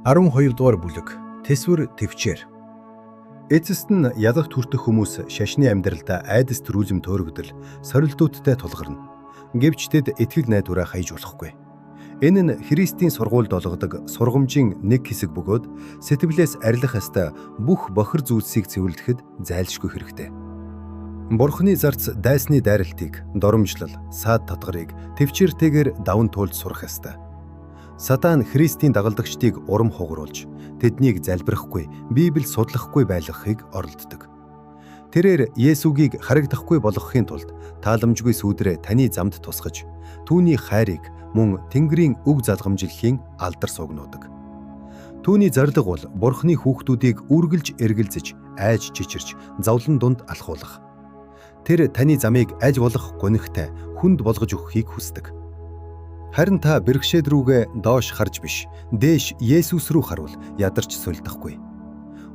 12 дугаар бүлэг. Тэсвэр төвчээр. Эцэст нь язгт хүртэх хүмүүс шашны амьдралдаа айдас төрүүлэм төөрөгдөл сорилтуудтай тулгарна. Гэвч тэд итгэл найдвараа хаяж болохгүй. Энэ нь Христийн сургуульд олгодог сургамжийн нэг хэсэг бөгөөд сэтгэлээс арилах ёстой бүх бохир зүйлсийг цэвэрлэхэд зайлшгүй хэрэгтэй. Бурхны зарц дайсны дайралтыг, доромжлол, саад татгарыг төвчээртэйгээр даван туулж сурах ёстой. Сатан Христийн дагалдагчдыг урам хугаруулж, тэднийг залбирахгүй, Библийг судлахгүй байлгахыг оролддог. Тэрээр Есүгийг харагдахгүй болгохын тулд тааламжгүй сүудрээ таны замд тусгаж, түүний хайрыг мөн Тэнгэрийн үг залгамжлахын алдар сугнуудаг. Түүний зорилго бол Бурхны хүүхдүүдийг үргэлж эргэлзэж, айж чичирч, зовлон дунд алхуулах. Тэр таны замыг аж болох гунигтай хүнд болгож өгөхийг хүсдэг. Харин та бэрхшээл рүүгээ доош харж биш, дээш Есүс рүү харуул, ядарч сулдахгүй.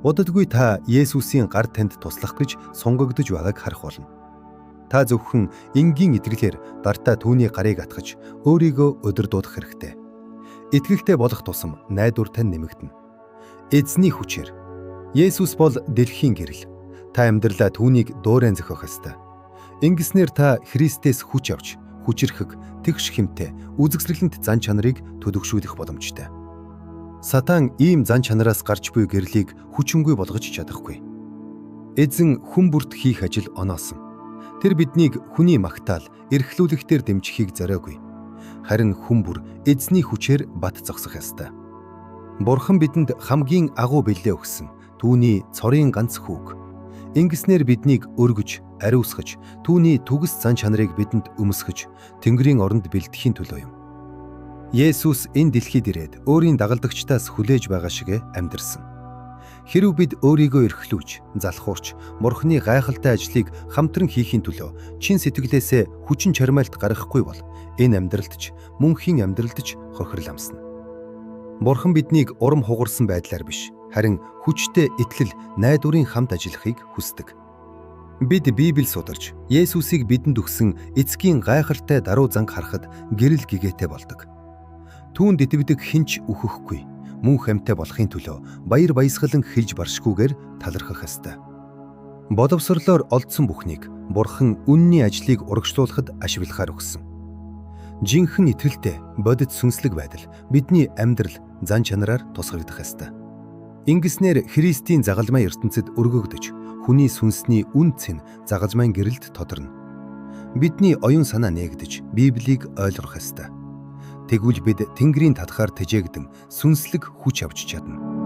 Удалгүй та Есүсийн гар танд туслах гэж сунгагдж байгааг харах болно. Та зөвхөн энгийн итгэлээр дартаа түүний гарыг атгаж, өөрийгөө удирдуулах хэрэгтэй. Итгэлтэй болох тусам найдвар тань нэмэгдэнэ. Эзний хүчээр. Есүс бол дэлхийн гэрэл. Та амьдралаа түүнийг дуурайн зохиох ёстой. Ингэснээр та Христээс хүч авч, хүчрхэг, тэгш хэмтэй, үзэгсрэлэнт зан чанарыг төлөвшүүлэх боломжтой. Сатан ийм зан чанараас гарч буй гэрлийг хүчингүй болгож чадахгүй. Эзэн хүн бүрт хийх ажил оноосон. Тэр биднийг хүний магтаал, эрхлүүлэхтэр дэмжихийг зориогүй. Харин хүн бүр эзний хүчээр бат зогсох ёстой. Бурхан бидэнд хамгийн агуу бэлээ өгсөн түүний цорын ганц хүүг. Ингэснээр биднийг өргөж, ариусгаж, түүний түгэс зан чанарыг бидэнд өмсгөж, Тэнгэрийн оронд бэлтгэхийн төлөө юм. Есүс энэ дэлхийд ирээд өөрийн дагалдагчдаас хүлээж байгаа шиг амьдэрсэн. Хэрэв бид өөрийгөө эрхлүүлж, залхуурч, Бурхны гайхалтай ажлыг хамтран хийхийн төлөө чин сэтгэлээсээ хүчин чармайлт гаргахгүй бол энэ амьдралд ч, мөнхийн амьдралд ч хохирол амсна. Бурхан биднийг урам хугарсан байдлаар биш, харин хүчтэй итгэл, найдварын хамт ажиллахыг хүсдэг. Бид Библийг судалж, Есүсийг бидэнд өгсөн эцгийн гайхалтай даруй занг харахад гэрэл гэгээтэй болдог. Түүнд итгэдэг хинч үхэхгүй, мөнх амьтаа болохын төлөө баяр баясгалан хэлж баршгүйгээр талархах ёстой. Боловсрлоор олдсон бүхнийг Бурхан үнний ажлыг урагшлуулахад ашиглахаар өгсөн. Жинхэнэ итгэлтэй, бодит сүнслэг байдал бидний амьдрал, зан чанараар тусгагдах ёстой. Ингэснээр Христийн загалмай ертөнцид өргөгдөж, хүний сүнсний үн цэн загалмайн гэрэлд тодорно. Бидний оюун санаа нээгдэж, Библийг ойлгох ёстой. Тэгвэл бид Тэнгэрийн татхаар тэжээгдэн сүнслэг хүч авч чадна.